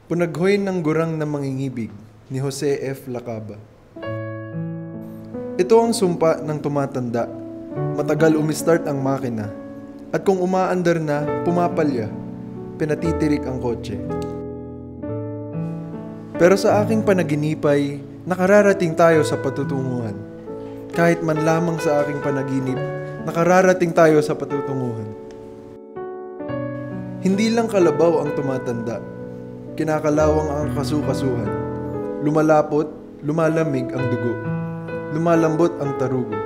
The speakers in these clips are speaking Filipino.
Punaghoy ng gurang na mangingibig ni Jose F. Lacaba. Ito ang sumpa ng tumatanda. Matagal umistart ang makina. At kung umaandar na, pumapalya. Pinatitirik ang kotse. Pero sa aking panaginipay, nakararating tayo sa patutunguhan. Kahit man lamang sa aking panaginip, nakararating tayo sa patutunguhan. Hindi lang kalabaw ang tumatanda. Kinakalawang ang kasukasuhan. Lumalapot, lumalamig ang dugo. Lumalambot ang tarugo.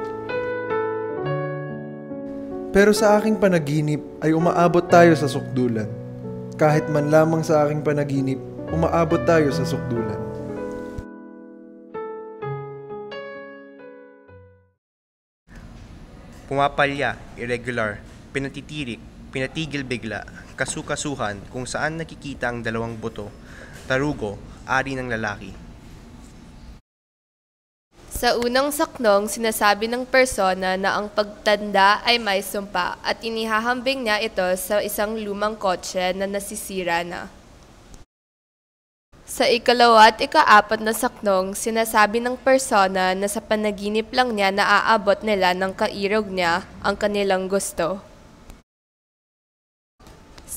Pero sa aking panaginip ay umaabot tayo sa sukdulan. Kahit man lamang sa aking panaginip, umaabot tayo sa sukdulan. Pumapalya, irregular, pinatitirik, pinatigil bigla, kasukasuhan kung saan nakikita ang dalawang buto, tarugo, ari ng lalaki. Sa unang saknong, sinasabi ng persona na ang pagtanda ay may sumpa at inihahambing niya ito sa isang lumang kotse na nasisira na. Sa ikalawa at ikaapat na saknong, sinasabi ng persona na sa panaginip lang niya naaabot nila ng kairog niya ang kanilang gusto.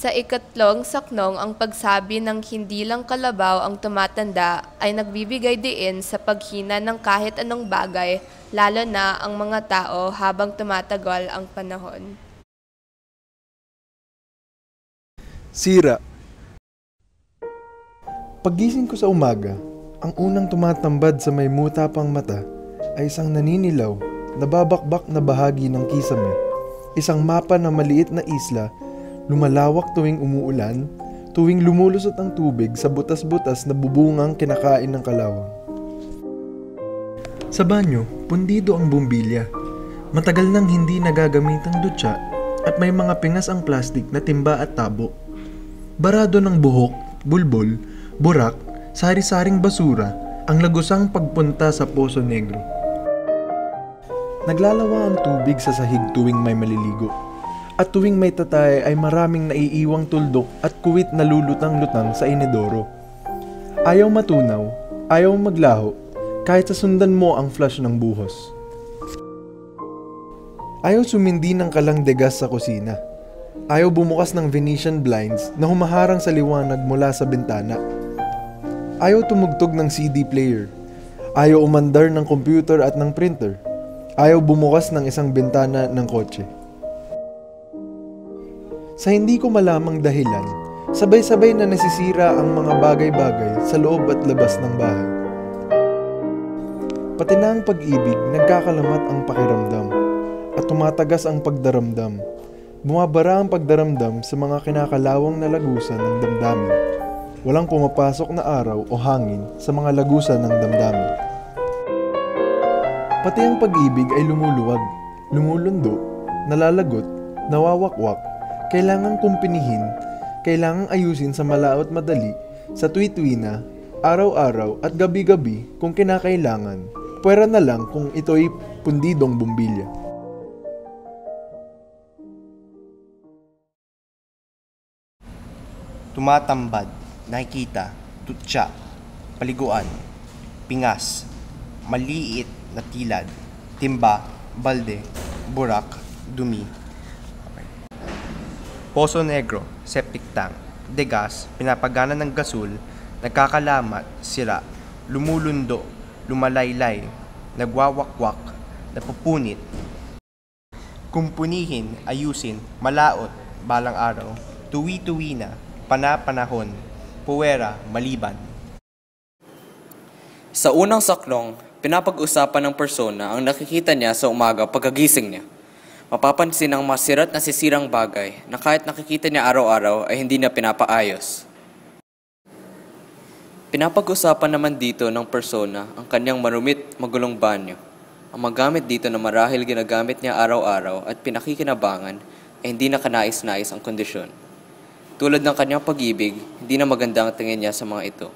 Sa ikatlong saknong, ang pagsabi ng hindi lang kalabaw ang tumatanda ay nagbibigay diin sa paghina ng kahit anong bagay, lalo na ang mga tao habang tumatagal ang panahon. Sira. Paggising ko sa umaga, ang unang tumatambad sa may muta pang mata ay isang naninilaw, nababakbak na bahagi ng kisame. Isang mapa na maliit na isla, lumalawak tuwing umuulan, tuwing lumulusot ang tubig sa butas-butas na bubungang kinakain ng kalawang. Sa banyo, pundido ang bumbilya. Matagal nang hindi nagagamitang dutya at may mga pingas ang plastik na timba at tabo. Barado ng buhok, bulbol, burak, sari-saring basura ang lagusang pagpunta sa Poso Negro. Naglalawa ang tubig sa sahig tuwing may maliligo. At tuwing may tatay ay maraming naiiwang tuldok at kuwit na lulutang-lutang sa inidoro. Ayaw matunaw, ayaw maglaho, kahit sa sundan mo ang flush ng buhos. Ayaw sumindi ng kalang degas sa kusina. Ayaw bumukas ng Venetian blinds na humaharang sa liwanag mula sa bintana. Ayaw tumugtog ng CD player. Ayaw umandar ng computer at ng printer. Ayaw bumukas ng isang bintana ng kotse. Sa hindi ko malamang dahilan, sabay-sabay na nasisira ang mga bagay-bagay sa loob at labas ng bahay. Pati na ang pag-ibig, nagkakalamat ang pakiramdam at tumatagas ang pagdaramdam. Bumabara ang pagdaramdam sa mga kinakalawang na lagusan ng damdamin. Walang pumapasok na araw o hangin sa mga lagusan ng damdamin. Pati ang pag-ibig ay lumuluwag, lumulundo, nalalagot, nawawakwak. Kailangang kumpinihin, kailangang ayusin sa malaot madali, sa tuwi-tuwi na, araw-araw at gabi-gabi kung kinakailangan. Pwera na lang kung ito'y pundidong bumbilya. Tumatambad, nakikita, tutya, paliguan, pingas, maliit na tilad, timba, balde, burak, dumi. Poso Negro, septic tank, degas, pinapagana ng gasul, nagkakalamat, sira, lumulundo, lumalaylay, nagwawakwak, napupunit. Kumpunihin, ayusin, malaot, balang araw, tuwi-tuwi na, pana-panahon, puwera, maliban. Sa unang saklong, pinapag-usapan ng persona ang nakikita niya sa umaga pagkagising niya. Mapapansin ang masirat na sisirang bagay na kahit nakikita niya araw-araw ay hindi niya pinapaayos. Pinapag-usapan naman dito ng persona ang kanyang marumit, magulong banyo. Ang magamit dito na marahil ginagamit niya araw-araw at pinakikinabangan ay hindi na kanais-nais ang kondisyon. Tulad ng kanyang pag-ibig, hindi na maganda ang tingin niya sa mga ito.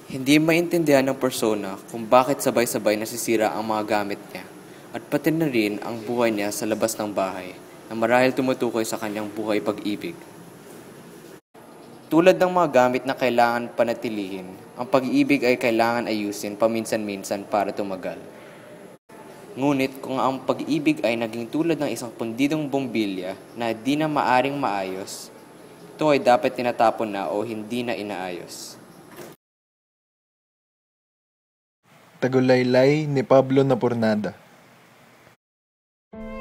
Hindi maintindihan ng persona kung bakit sabay-sabay nasisira ang mga gamit niya. At pati na rin ang buhay niya sa labas ng bahay na marahil tumutukoy sa kanyang buhay pag-ibig. Tulad ng mga gamit na kailangan panatilihin, ang pag-ibig ay kailangan ayusin paminsan-minsan para tumagal. Ngunit kung ang pag-ibig ay naging tulad ng isang pundidong bombilya na di na maaring maayos, ito ay dapat tinatapon na o hindi na inaayos. Tagullaylay ni Pablo Napurnada.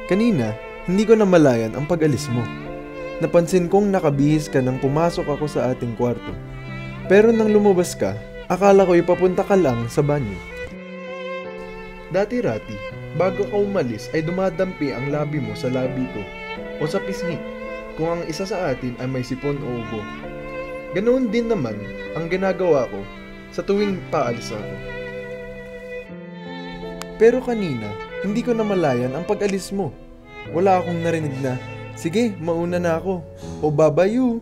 Kanina, hindi ko namalayan ang pag-alis mo. Napansin kong nakabihis ka nang pumasok ako sa ating kwarto. Pero nang lumabas ka, akala ko'y papunta ka lang sa banyo. Dati-rati, bago ka umalis ay dumadampi ang labi mo sa labi ko o sa pisngi kung ang isa sa atin ay may sipon o ubo. Ganoon din naman ang ginagawa ko sa tuwing paalis ako. Pero kanina, hindi ko namalayan ang pag-alis mo. Wala akong narinig na, sige, mauna na ako, o babayu.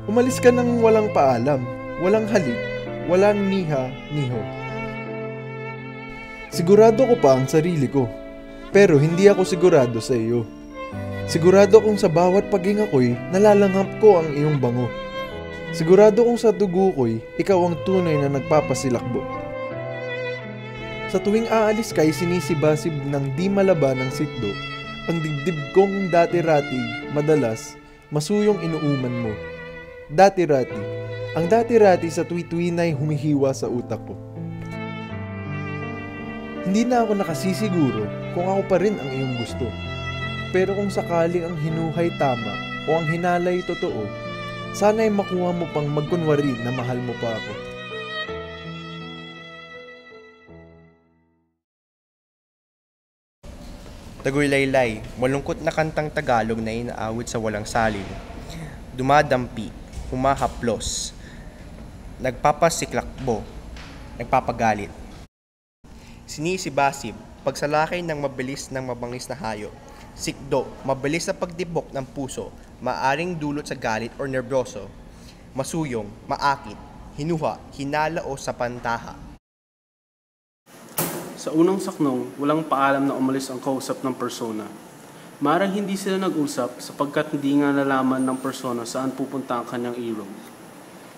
Umalis ka nang walang paalam, walang halik, walang niha-niho. Sigurado ko pa ang sarili ko, pero hindi ako sigurado sa iyo. Sigurado kong sa bawat paghinga ko'y nalalanghap ko ang iyong bango. Sigurado kong sa dugo ko'y ikaw ang tunay na nagpapasilakbo. Sa tuwing aalis ka'y sinisibasib ng di malaban ng sikdo, ang dibdib kong dati-rati, madalas, masuyong inuuman mo. Dati-rati, ang dati-rati sa tuwi-tuwinay humihiwa sa utak ko. Hindi na ako nakasisiguro kung ako pa rin ang iyong gusto. Pero kung sakaling ang hinuhay tama o ang hinalay totoo, sana'y makuha mo pang magkunwari na mahal mo pa ako. Tagullaylay, malungkot na kantang Tagalog na inaawit sa walang salin. Dumadampi, humahaplos, nagpapasiklakbo, nagpapagalit. Sinisibasib, pagsalakay ng mabilis ng mabangis na hayop. Sikdo, mabilis na pagdibok ng puso, maaring dulot sa galit o nervyoso. Masuyong, maakit, hinuha, hinala o sapantaha. Sa unang saknong, walang paalam na umalis ang kausap ng persona. Marang hindi sila nag-usap sapagkat hindi nga nalaman ng persona saan pupunta ang kanyang ilog.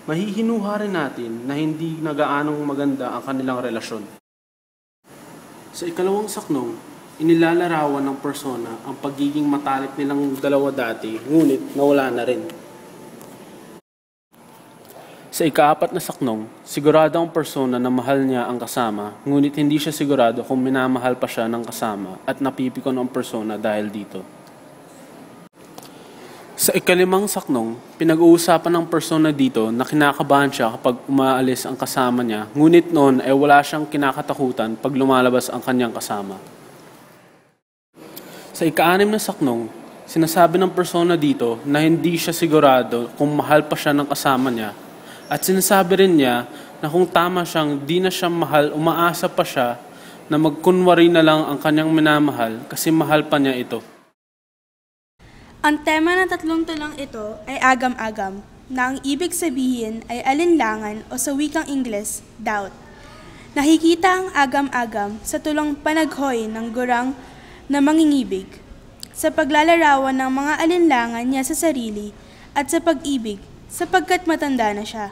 Mahihinuha rin natin na hindi nagaanong maganda ang kanilang relasyon. Sa ikalawang saknong, inilalarawan ng persona ang pagiging matalik nilang dalawa dati, ngunit nawala na rin. Sa ikaapat na saknong, sigurado ang persona na mahal niya ang kasama, ngunit hindi siya sigurado kung minamahal pa siya ng kasama at napipikon ang persona dahil dito. Sa ikalimang saknong, pinag-uusapan ng persona dito na kinakabahan siya kapag umaalis ang kasama niya, ngunit noon ay wala siyang kinakatakutan pag lumalabas ang kanyang kasama. Sa ika-6 na saknong, sinasabi ng persona dito na hindi siya sigurado kung mahal pa siya ng kasama niya, at sinasabi rin niya na kung tama siyang di na siya mahal, umaasa pa siya na magkunwari na lang ang kanyang minamahal kasi mahal pa niya ito. Ang tema ng tatlong tulong ito ay agam-agam, na ang ibig sabihin ay alinlangan o sa wikang Ingles, doubt. Nakikita ang agam-agam sa tulong panaghoy ng gurang na mangingibig, sa paglalarawan ng mga alinlangan niya sa sarili at sa pag-ibig, sapagkat matanda na siya.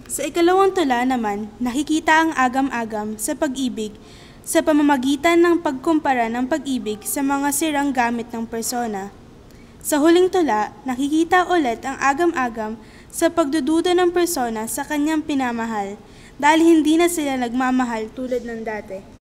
Sa ikalawang tula naman, nakikita ang agam-agam sa pag-ibig sa pamamagitan ng pagkumpara ng pag-ibig sa mga sirang gamit ng persona. Sa huling tula, nakikita ulit ang agam-agam sa pagdududa ng persona sa kanyang pinamahal dahil hindi na sila nagmamahal tulad ng dati.